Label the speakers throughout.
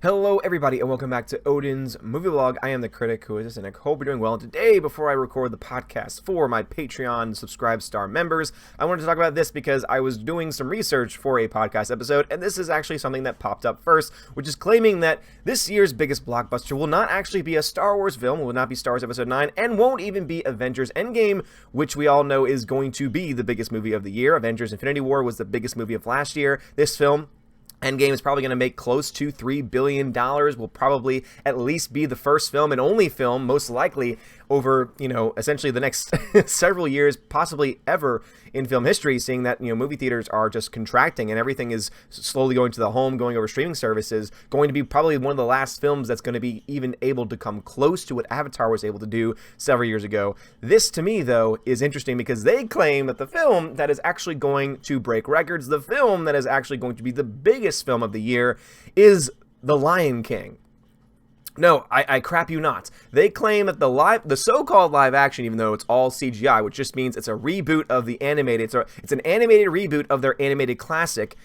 Speaker 1: Hello everybody and welcome back to Odin's Movie Vlog. I am the critic who is this, and I hope you're doing well. And today, before I record the podcast for my Patreon subscribe star members, I wanted to talk about this because I was doing some research for a podcast episode, and this is actually something that popped up first, which is claiming that this year's biggest blockbuster will not actually be a Star Wars film, will not be Star Wars Episode 9, and won't even be Avengers Endgame, which we all know is going to be the biggest movie of the year. Avengers Infinity War was the biggest movie of last year. This film, Endgame, is probably going to make close to $3 billion, will probably at least be the first film and only film, most likely, over, essentially the next several years, possibly ever in film history, seeing that, movie theaters are just contracting and everything is slowly going to the home, going over streaming services, going to be probably one of the last films that's going to be even able to come close to what Avatar was able to do several years ago. This, to me, though, is interesting because they claim that the film that is actually going to break records, the film that is actually going to be the biggest film of the year, is The Lion King. No, I crap you not. They claim that the so-called live action, even though it's all CGI, which just means it's a reboot of the animated, it's an animated reboot of their animated classic,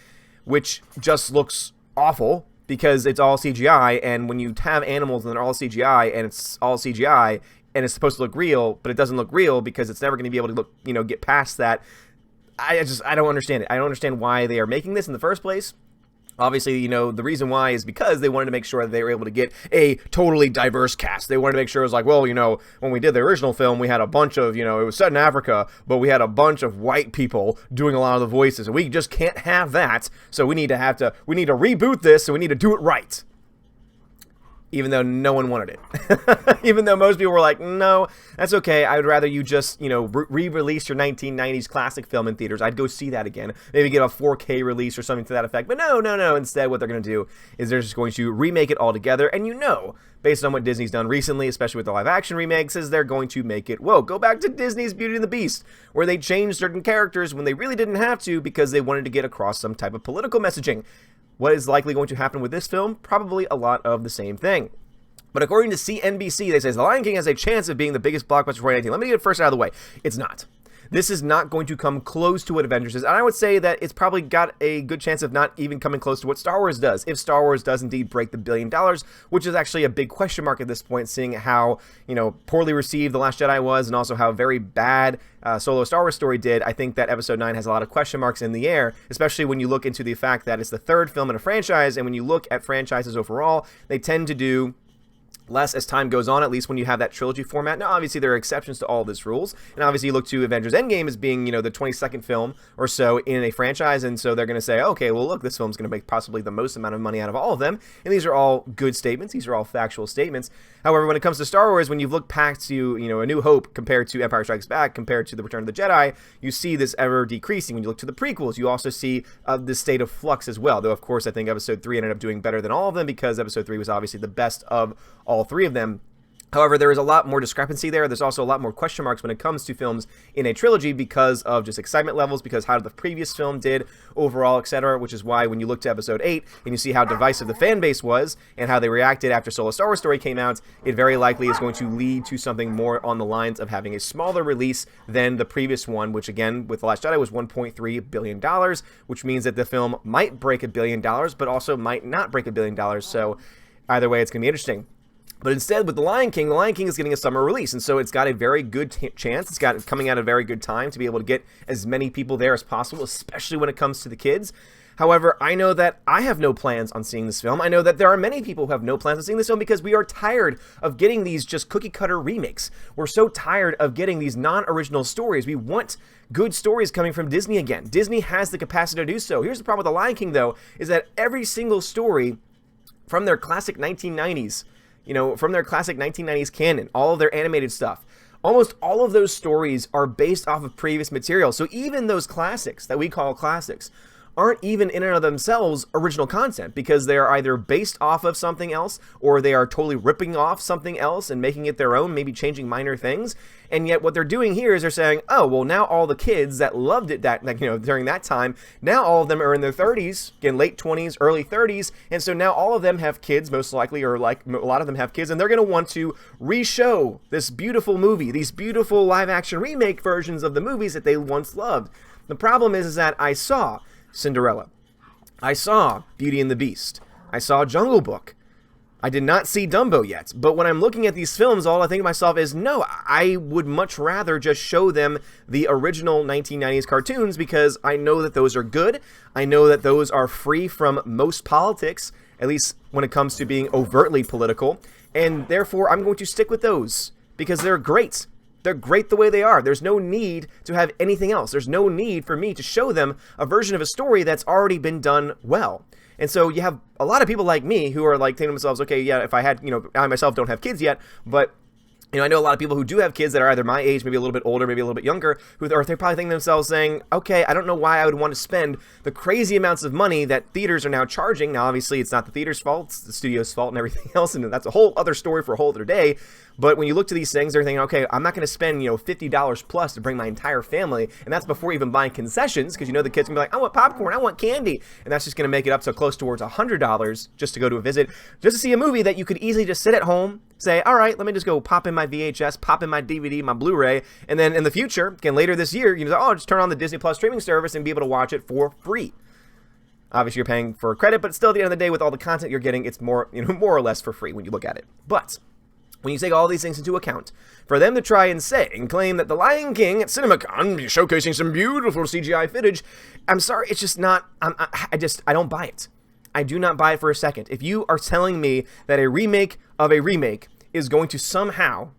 Speaker 1: which just looks awful because it's all CGI, and when you have animals and they're all CGI, and it's all CGI, and it's supposed to look real, but it doesn't look real because it's never going to be able to look, get past that. I don't understand it. I don't understand why they are making this in the first place. Obviously, the reason why is because they wanted to make sure that they were able to get a totally diverse cast. They wanted to make sure it was like, well, when we did the original film, we had a bunch of, it was set in Africa, but we had a bunch of white people doing a lot of the voices, and we just can't have that, so we need to reboot this, and we need to do it right. Even though no one wanted it. Even though most people were like, no, that's okay. I would rather you just, re-release your 1990s classic film in theaters. I'd go see that again. Maybe get a 4K release or something to that effect. But no. Instead, what they're going to do is they're just going to remake it all together. And based on what Disney's done recently, especially with the live-action remakes, is they're going to make it, go back to Disney's Beauty and the Beast, where they changed certain characters when they really didn't have to because they wanted to get across some type of political messaging. What is likely going to happen with this film? Probably a lot of the same thing. But according to CNBC, they say The Lion King has a chance of being the biggest blockbuster for 2019. Let me get it first out of the way. It's not. This is not going to come close to what Avengers is. And I would say that it's probably got a good chance of not even coming close to what Star Wars does. If Star Wars does indeed break the $1 billion, which is actually a big question mark at this point, seeing how, poorly received The Last Jedi was and also how very bad Solo Star Wars Story did. I think that Episode 9 has a lot of question marks in the air, especially when you look into the fact that it's the third film in a franchise. And when you look at franchises overall, they tend to do less as time goes on, at least when you have that trilogy format. Now, obviously, there are exceptions to all this rules, and obviously you look to Avengers Endgame as being, the 22nd film or so in a franchise, and so they're going to say, okay, well, look, this film's going to make possibly the most amount of money out of all of them, and these are all good statements. These are all factual statements. However, when it comes to Star Wars, when you look back to, A New Hope compared to Empire Strikes Back, compared to The Return of the Jedi, you see this ever decreasing. When you look to the prequels, you also see this state of flux as well, though, of course, I think Episode 3 ended up doing better than all of them because Episode 3 was obviously the best of all three of them. However, there is a lot more discrepancy there. There's also a lot more question marks when it comes to films in a trilogy because of just excitement levels, because how the previous film did overall, etc., which is why when you look to Episode 8 and you see how divisive the fan base was and how they reacted after Solo Star Wars Story came out, it very likely is going to lead to something more on the lines of having a smaller release than the previous one, which again, with The Last Jedi, was $1.3 billion, which means that the film might break $1 billion, but also might not break $1 billion, so either way, it's going to be interesting. But instead, with The Lion King is getting a summer release, and so it's got a very good chance. It's got coming at a very good time to be able to get as many people there as possible, especially when it comes to the kids. However, I know that I have no plans on seeing this film. I know that there are many people who have no plans on seeing this film because we are tired of getting these just cookie-cutter remakes. We're so tired of getting these non-original stories. We want good stories coming from Disney again. Disney has the capacity to do so. Here's the problem with The Lion King, though, is that every single story from their classic 1990s, from their classic 1990s canon, all of their animated stuff, almost all of those stories are based off of previous material. So even those classics that we call classics aren't even in and of themselves original content because they are either based off of something else or they are totally ripping off something else and making it their own, maybe changing minor things. And yet what they're doing here is they're saying, oh, well, now all the kids that loved it during that time, now all of them are in their 30s, again, late 20s, early 30s. And so now all of them have kids, most likely, or like a lot of them have kids, and they're going to want to re-show this beautiful movie, these beautiful live action remake versions of the movies that they once loved. The problem is that I saw Cinderella. I saw Beauty and the Beast. I saw Jungle Book. I did not see Dumbo yet, but when I'm looking at these films, all I think to myself is, no, I would much rather just show them the original 1990s cartoons because I know that those are good. I know that those are free from most politics, at least when it comes to being overtly political, and therefore I'm going to stick with those because they're great. They're great the way they are. There's no need to have anything else. There's no need for me to show them a version of a story that's already been done well. And so you have a lot of people like me who are like thinking to themselves, okay, yeah, if I had, I myself don't have kids yet, but I know a lot of people who do have kids that are either my age, maybe a little bit older, maybe a little bit younger, who they're probably thinking to themselves saying, okay, I don't know why I would want to spend the crazy amounts of money that theaters are now charging. Now, obviously, it's not the theater's fault, it's the studio's fault and everything else, and that's a whole other story for a whole other day. But when you look to these things, they're thinking, okay, I'm not going to spend, $50 plus to bring my entire family, and that's before even buying concessions, because the kids can be like, I want popcorn, I want candy, and that's just going to make it up to close towards $100 just to go to a visit, just to see a movie that you could easily just sit at home, say, all right, let me just go pop in my VHS, pop in my DVD, my Blu-ray, and then in the future, again, later this year, just turn on the Disney Plus streaming service and be able to watch it for free. Obviously, you're paying for credit, but still, at the end of the day, with all the content you're getting, it's more or less for free when you look at it. But when you take all these things into account, for them to try and say and claim that The Lion King at CinemaCon is showcasing some beautiful CGI footage, I'm sorry, it's just not, I don't buy it. I do not buy it for a second. If you are telling me that a remake of a remake is going to somehow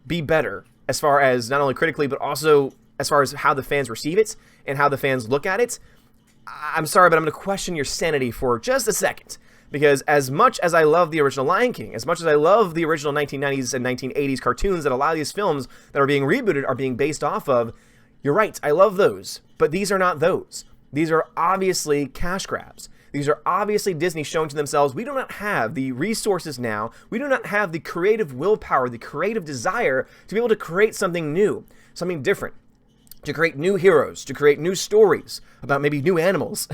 Speaker 1: be better as far as not only critically, but also as far as how the fans receive it and how the fans look at it, I'm sorry, but I'm going to question your sanity for just a second. Because as much as I love the original Lion King, as much as I love the original 1990s and 1980s cartoons that a lot of these films that are being rebooted are being based off of, you're right, I love those. But these are not those. These are obviously cash grabs. These are obviously Disney showing to themselves, we do not have the resources now, we do not have the creative willpower, the creative desire to be able to create something new, something different. To create new heroes, to create new stories about maybe new animals,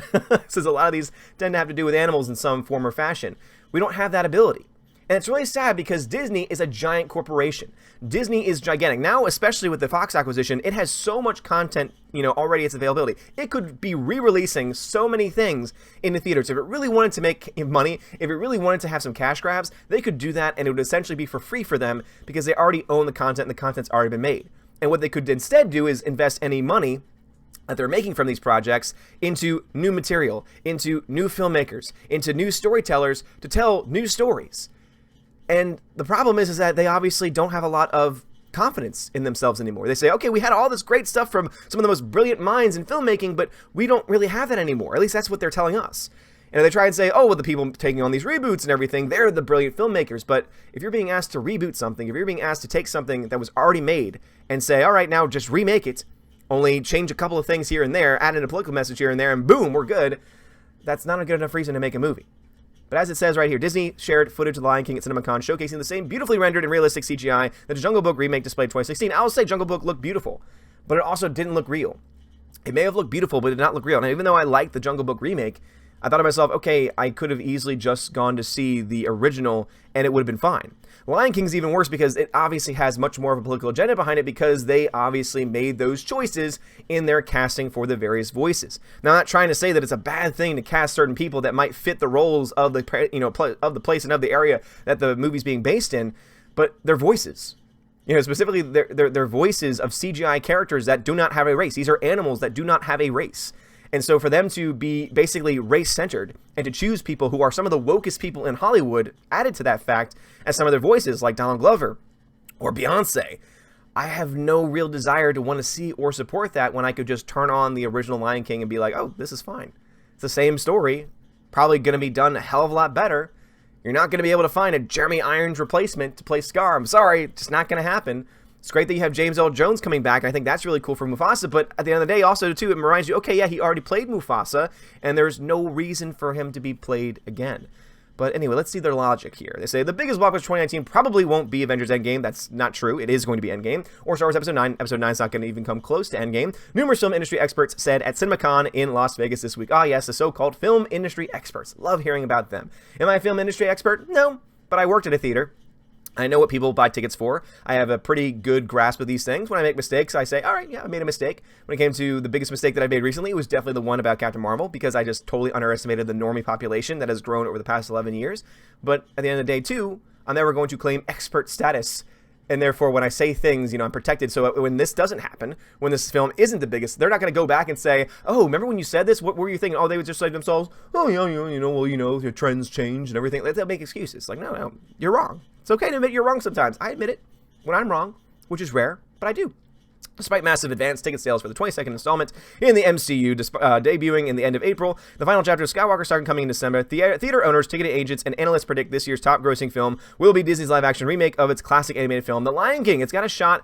Speaker 1: since a lot of these tend to have to do with animals in some form or fashion. We don't have that ability. And it's really sad because Disney is a giant corporation. Disney is gigantic. Now, especially with the Fox acquisition, it has so much content, already its availability. It could be re-releasing so many things in the theaters. If it really wanted to make money, if it really wanted to have some cash grabs, they could do that and it would essentially be for free for them because they already own the content and the content's already been made. And what they could instead do is invest any money that they're making from these projects into new material, into new filmmakers, into new storytellers to tell new stories. And the problem is that they obviously don't have a lot of confidence in themselves anymore. They say, okay, we had all this great stuff from some of the most brilliant minds in filmmaking, but we don't really have that anymore. At least that's what they're telling us. And they try and say, oh, well, the people taking on these reboots and everything, they're the brilliant filmmakers. But if you're being asked to reboot something, if you're being asked to take something that was already made and say, all right, now just remake it, only change a couple of things here and there, add in a political message here and there, and boom, we're good, that's not a good enough reason to make a movie. But as it says right here, Disney shared footage of The Lion King at CinemaCon showcasing the same beautifully rendered and realistic CGI that the Jungle Book remake displayed in 2016. I'll say Jungle Book looked beautiful, but it also didn't look real. It may have looked beautiful, but it did not look real. And even though I liked the Jungle Book remake, I thought to myself, okay, I could have easily just gone to see the original and it would have been fine. Lion King's even worse because it obviously has much more of a political agenda behind it because they obviously made those choices in their casting for the various voices. Now, I'm not trying to say that it's a bad thing to cast certain people that might fit the roles of the of the place and of the area that the movie's being based in, but their voices. Specifically their voices of CGI characters that do not have a race. These are animals that do not have a race. And so for them to be basically race-centered and to choose people who are some of the wokest people in Hollywood added to that fact as some of their voices, like Donald Glover or Beyonce, I have no real desire to want to see or support that when I could just turn on the original Lion King and be like, oh, this is fine. It's the same story, probably going to be done a hell of a lot better. You're not going to be able to find a Jeremy Irons replacement to play Scar. I'm sorry, it's just not going to happen. It's great that you have James Earl Jones coming back. I think that's really cool for Mufasa, but at the end of the day, also, too, it reminds you, okay, yeah, he already played Mufasa, and there's no reason for him to be played again. But anyway, let's see their logic here. They say the biggest blockbuster 2019 probably won't be Avengers Endgame. That's not true. It is going to be Endgame. Or Star Wars Episode 9. Episode 9 is not going to even come close to Endgame. Numerous film industry experts said at CinemaCon in Las Vegas this week. Ah, yes, the so-called film industry experts. Love hearing about them. Am I a film industry expert? No, but I worked at a theater. I know what people buy tickets for. I have a pretty good grasp of these things. When I make mistakes, I say, all right, yeah, I made a mistake. When it came to the biggest mistake that I made recently, it was definitely the one about Captain Marvel, because I just totally underestimated the normie population that has grown over the past 11 years. But at the end of the day, too, I'm never going to claim expert status. And therefore, when I say things, I'm protected. So when this doesn't happen, when this film isn't the biggest, they're not going to go back and say, oh, remember when you said this? What were you thinking? Oh, they would just say to themselves, oh, your trends change and everything. They'll make excuses. Like, no, you're wrong. It's okay to admit you're wrong sometimes. I admit it when I'm wrong, which is rare, but I do. Despite massive advance ticket sales for the 22nd installment in the MCU, debuting in the end of April, the final chapter of Skywalker Saga coming in December, theater owners, ticketing agents, and analysts predict this year's top-grossing film will be Disney's live-action remake of its classic animated film, The Lion King. It's got a shot...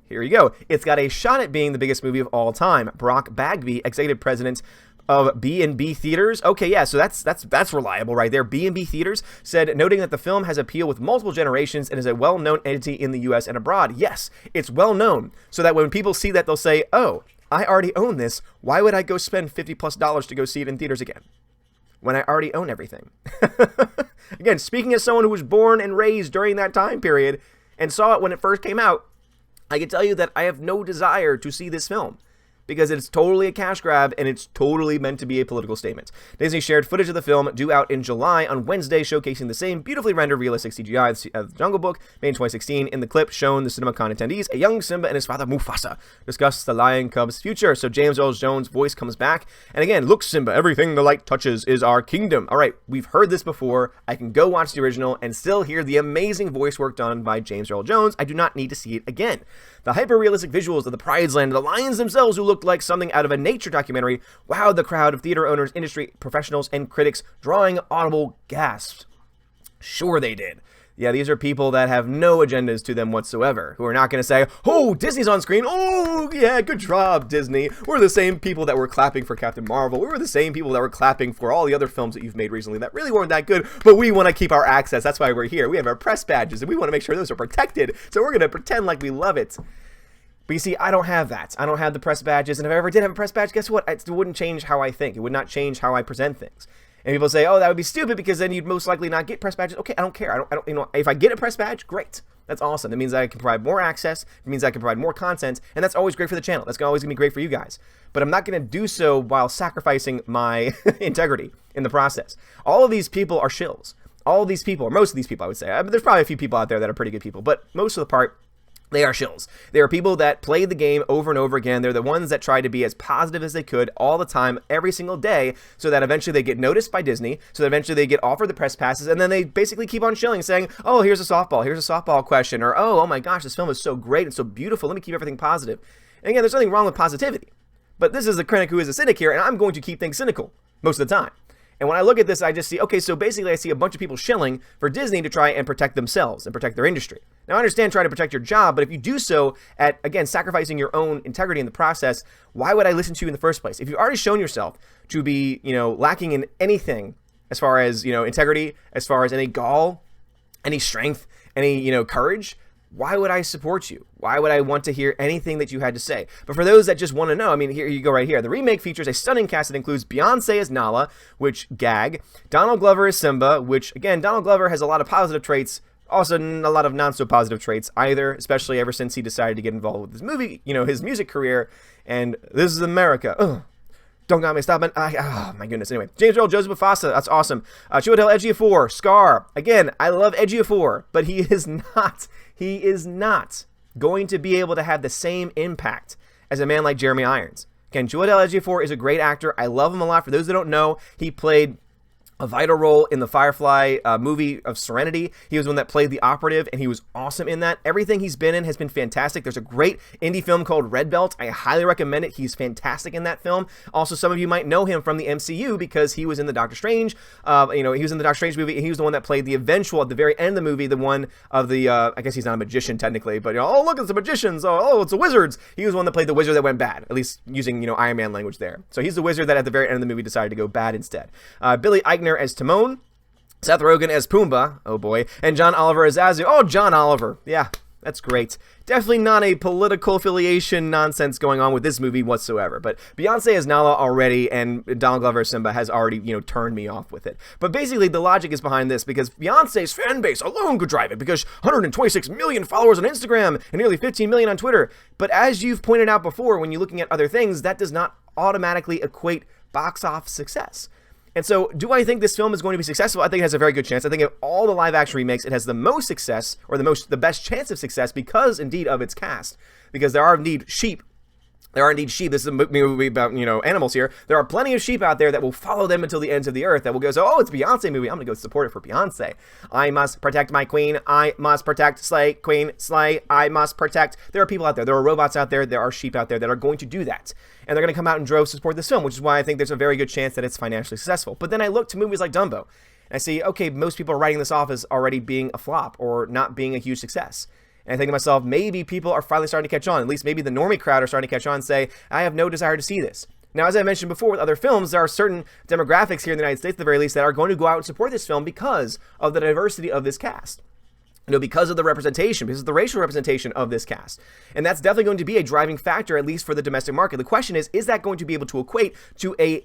Speaker 1: Here you go. It's got a shot at being the biggest movie of all time. Brock Bagby, executive president of B&B Theaters. Okay, yeah, so that's reliable right there. B&B Theaters said, noting that the film has appeal with multiple generations and is a well-known entity in the U.S. and abroad. Yes, it's well-known, so that when people see that, they'll say, oh, I already own this. Why would I go spend $50+ to go see it in theaters again when I already own everything? Again, speaking as someone who was born and raised during that time period and saw it when it first came out, I can tell you that I have no desire to see this film, because it's totally a cash grab, and it's totally meant to be a political statement. Disney shared footage of the film due out in July on Wednesday, showcasing the same beautifully rendered realistic CGI of the Jungle Book made in 2016. In the clip shown, the CinemaCon attendees, a young Simba and his father Mufasa, discuss the lion cub's future. So James Earl Jones' voice comes back, and again, look Simba, everything the light touches is our kingdom. All right, we've heard this before. I can go watch the original and still hear the amazing voice work done by James Earl Jones. I do not need to see it again. The hyper-realistic visuals of the Pride's Land, the lions themselves who looked like something out of a nature documentary, wowed the crowd of theater owners, industry professionals, and critics, drawing audible gasps. Sure they did. Yeah, these are people that have no agendas to them whatsoever, who are not going to say, oh, Disney's on screen. Oh, yeah, good job, Disney. We're the same people that were clapping for Captain Marvel. We were the same people that were clapping for all the other films that you've made recently that really weren't that good, but we want to keep our access. That's why we're here. We have our press badges, and we want to make sure those are protected, so we're going to pretend like we love it. But you see, I don't have that. I don't have the press badges, and if I ever did have a press badge, guess what? It wouldn't change how I think. It would not change how I present things. And people say, oh, that would be stupid because then you'd most likely not get press badges. Okay, I don't care. I don't, if I get a press badge, great. That's awesome. That means I can provide more access. It means I can provide more content, and that's always great for the channel. That's always going to be great for you guys. But I'm not going to do so while sacrificing my integrity in the process. All of these people are shills. All of these people, or most of these people, I would say. There's probably a few people out there that are pretty good people, but most of the part, they are shills. They are people that play the game over and over again. They're the ones that try to be as positive as they could all the time, every single day, so that eventually they get noticed by Disney, so that eventually they get offered the press passes, and then they basically keep on shilling, saying, oh, here's a softball question, or oh my gosh, this film is so great and so beautiful, let me keep everything positive. And again, there's nothing wrong with positivity, but this is the critic who is a cynic here, and I'm going to keep things cynical most of the time. And when I look at this, I just see, okay, so basically I see a bunch of people shilling for Disney to try and protect themselves and protect their industry. Now, I understand trying to protect your job, but if you do so at, again, sacrificing your own integrity in the process, why would I listen to you in the first place? If you've already shown yourself to be, lacking in anything as far as, integrity, as far as any gall, any strength, any, courage, why would I support you? Why would I want to hear anything that you had to say? But for those that just want to know, I mean, here you go right here. The remake features a stunning cast that includes Beyoncé as Nala, which gag, Donald Glover as Simba, which, again, Donald Glover has a lot of positive traits, also a lot of not-so-positive traits either, especially ever since he decided to get involved with this movie, his music career, and This Is America. Ugh. Don't got me stopping. Oh, my goodness. Anyway, James Earl Joseph Mufasa. That's awesome. Chiwetel Ejiofor. Scar. Again, I love Ejiofor, but he is not going to be able to have the same impact as a man like Jeremy Irons. Again, Chiwetel Ejiofor is a great actor. I love him a lot. For those that don't know, he played a vital role in the Firefly movie of Serenity. He was the one that played the operative, and he was awesome in that. Everything he's been in has been fantastic. There's a great indie film called Red Belt. I highly recommend it. He's fantastic in that film. Also, some of you might know him from the MCU because he was in the Doctor Strange. He was in the Doctor Strange movie, and he was the one that played the eventual, at the very end of the movie, the one of the, I guess he's not a magician technically, but, oh, look, it's the magicians. Oh, it's the wizards. He was the one that played the wizard that went bad, at least using, Iron Man language there. So he's the wizard that at the very end of the movie decided to go bad instead. Billy Eichner as Timon, Seth Rogen as Pumbaa, oh boy, and John Oliver as Azu. Oh, John Oliver, yeah, That's great. Definitely not a political affiliation nonsense going on with this movie whatsoever. But Beyonce as Nala already, and Donald Glover as Simba has already, turned me off with it. But basically, the logic is behind this because Beyonce's fan base alone could drive it because 126 million followers on Instagram and nearly 15 million on Twitter. But as you've pointed out before, when you're looking at other things, that does not automatically equate box office success. And so, do I think this film is going to be successful? I think it has a very good chance. I think of all the live-action remakes, it has the most success, or the best chance of success, because, indeed, of its cast. Because there are, indeed, sheep. This is a movie about, animals here. There are plenty of sheep out there that will follow them until the ends of the earth, that will go, oh, it's a Beyonce movie, I'm going to go support it for Beyonce. I must protect my queen. I must protect, slay, queen, slay. I must protect. There are people out there. There are robots out there. There are sheep out there that are going to do that. And they're going to come out in droves to support this film, which is why I think there's a very good chance that it's financially successful. But then I look to movies like Dumbo, and I see, okay, most people are writing this off as already being a flop or not being a huge success. And I think to myself, maybe people are finally starting to catch on. At least maybe the normie crowd are starting to catch on and say, I have no desire to see this. Now, as I mentioned before with other films, there are certain demographics here in the United States, at the very least, that are going to go out and support this film because of the diversity of this cast. Because of the representation, because of the racial representation of this cast. And that's definitely going to be a driving factor, at least for the domestic market. The question is that going to be able to equate to a,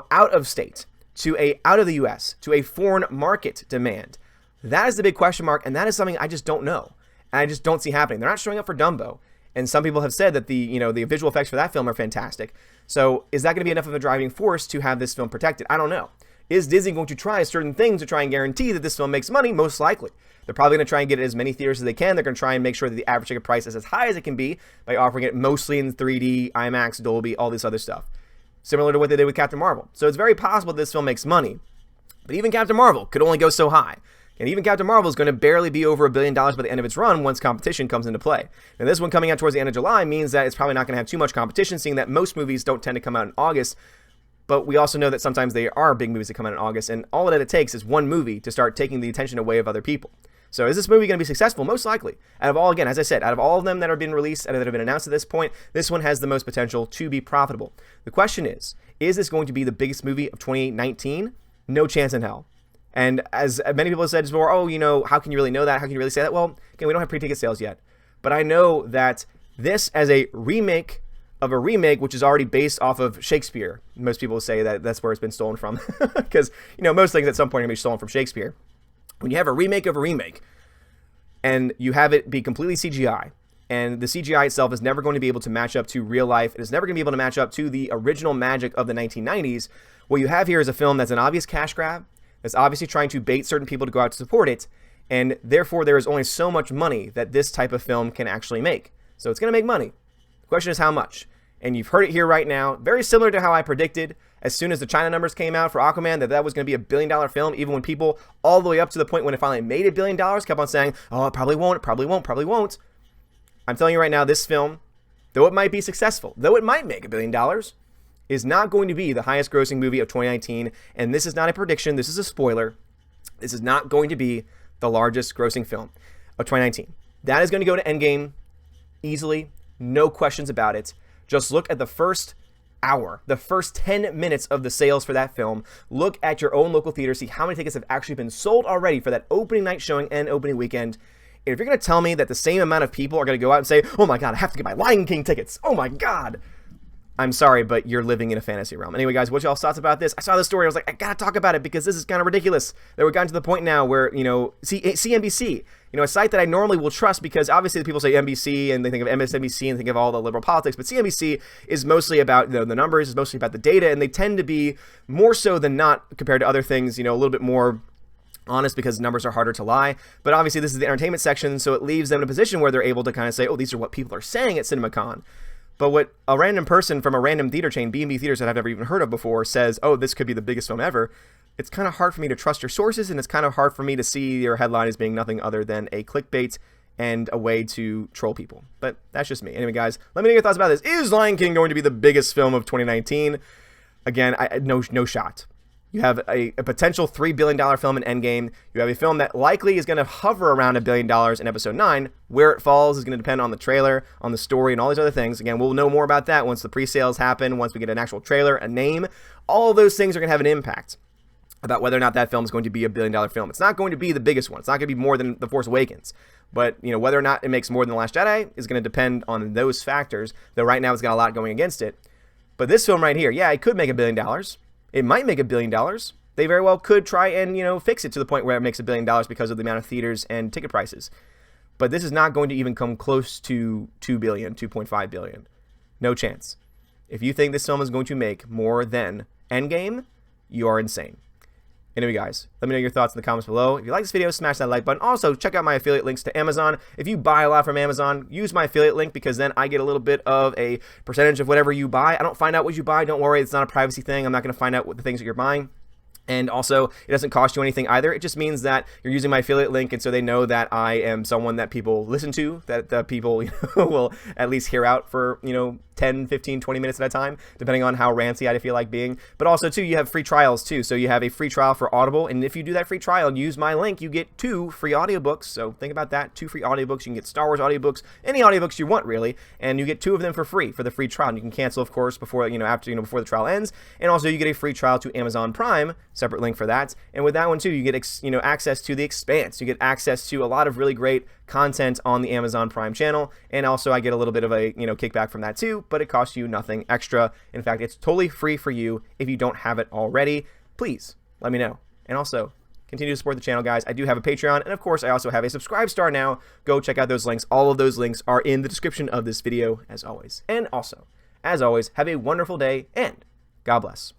Speaker 1: out of state, to a out of the U.S., to a foreign market demand? That is the big question mark, and that is something I just don't know. And I just don't see happening. They're not showing up for Dumbo. And some people have said that the visual effects for that film are fantastic. So is that going to be enough of a driving force to have this film protected? I don't know. Is Disney going to try certain things to try and guarantee that this film makes money? Most likely. They're probably going to try and get it as many theaters as they can. They're going to try and make sure that the average ticket price is as high as it can be by offering it mostly in 3D, IMAX, Dolby, all this other stuff. Similar to what they did with Captain Marvel. So it's very possible that this film makes money. But even Captain Marvel could only go so high. And even Captain Marvel is going to barely be over $1 billion by the end of its run once competition comes into play. And this one coming out towards the end of July means that it's probably not going to have too much competition, seeing that most movies don't tend to come out in August. But we also know that sometimes they are big movies that come out in August, and all that it takes is one movie to start taking the attention away of other people. So is this movie going to be successful? Most likely. Out of all, again, as I said, out of all of them that are being released and that have been announced at this point, this one has the most potential to be profitable. The question is this going to be the biggest movie of 2019? No chance in hell. And as many people have said before, how can you really know that? How can you really say that? Well, again, we don't have pre-ticket sales yet. But I know that this, as a remake of a remake, which is already based off of Shakespeare, most people say that that's where it's been stolen from. Because, most things at some point are going to be stolen from Shakespeare. When you have a remake of a remake, and you have it be completely CGI, and the CGI itself is never going to be able to match up to real life, it is never going to be able to match up to the original magic of the 1990s, what you have here is a film that's an obvious cash grab, that's obviously trying to bait certain people to go out to support it, and therefore there is only so much money that this type of film can actually make. So it's going to make money. The question is how much. And you've heard it here right now, very similar to how I predicted as soon as the China numbers came out for Aquaman that was going to be $1 billion film, even when people all the way up to the point when it finally made $1 billion kept on saying, oh, it probably won't, it probably won't, probably won't. I'm telling you right now, this film, though it might be successful, though it might make $1 billion, is not going to be the highest grossing movie of 2019. And this is not a prediction, this is a spoiler. This is not going to be the largest grossing film of 2019. That is going to go to Endgame easily, no questions about it. Just look at the first hour, the first 10 minutes of the sales for that film. Look at your own local theater, see how many tickets have actually been sold already for that opening night showing and opening weekend. If you're going to tell me that the same amount of people are going to go out and say, oh my God, I have to get my Lion King tickets. Oh my God. I'm sorry, but you're living in a fantasy realm. Anyway, guys, what's y'all's thoughts about this? I saw this story. I was like, I got to talk about it because this is kind of ridiculous. That we've gotten to the point now where, CNBC, a site that I normally will trust because obviously people say NBC and they think of MSNBC and think of all the liberal politics, but CNBC is mostly about the numbers, is mostly about the data, and they tend to be more so than not compared to other things, a little bit more honest because numbers are harder to lie. But obviously this is the entertainment section, so it leaves them in a position where they're able to kind of say, oh, these are what people are saying at CinemaCon. But what a random person from a random theater chain, B&B Theaters that I've never even heard of before, says, oh, this could be the biggest film ever, it's kind of hard for me to trust your sources, and it's kind of hard for me to see your headline as being nothing other than a clickbait and a way to troll people. But that's just me. Anyway, guys, let me know your thoughts about this. Is Lion King going to be the biggest film of 2019? Again, no shot. You have a potential $3 billion film in Endgame. You have a film that likely is going to hover around $1 billion in Episode 9. Where it falls is going to depend on the trailer, on the story, and all these other things. Again, we'll know more about that once the pre-sales happen, once we get an actual trailer, a name. All of those things are going to have an impact. about whether or not that film is going to be a billion-dollar film. It's not going to be the biggest one. It's not going to be more than The Force Awakens. But, you know, whether or not it makes more than The Last Jedi is going to depend on those factors, though right now it's got a lot going against it. But this film right here, yeah, it could make $1 billion. It might make $1 billion. They very well could try and, you know, fix it to the point where it makes $1 billion because of the amount of theaters and ticket prices. But this is not going to even come close to $2 billion, $2.5 billion. No chance. If you think this film is going to make more than Endgame, you are insane. Anyway, guys, let me know your thoughts in the comments below. If you like this video, smash that like button. Also, check out my affiliate links to Amazon. If you buy a lot from Amazon, use my affiliate link because then I get a little bit of a percentage of whatever you buy. I don't find out what you buy. Don't worry, it's not a privacy thing. I'm not going to find out what the things that you're buying. And also, it doesn't cost you anything either. It just means that you're using my affiliate link, and so they know that I am someone that people listen to, that people will at least hear out for 10, 15, 20 minutes at a time, depending on how rancy I feel like being. But also, too, you have free trials, too. So you have a free trial for Audible, and if you do that free trial and use my link, you get 2 free audiobooks. So think about that, 2 free audiobooks. You can get Star Wars audiobooks, any audiobooks you want, really, and you get 2 of them for free for the free trial. And you can cancel, of course, before before the trial ends. And also, you get a free trial to Amazon Prime, separate link for that. And with that one, too, you get access to The Expanse. You get access to a lot of really great content on the Amazon Prime channel, and also I get a little bit of a kickback from that too, but it costs you nothing extra. In fact, it's totally free for you if you don't have it already. Please let me know. And also, continue to support the channel, guys. I do have a Patreon, and of course I also have a Subscribe Star now. Go check out those links. All of those links are in the description of this video, as always. And also, as always, have a wonderful day, and God bless.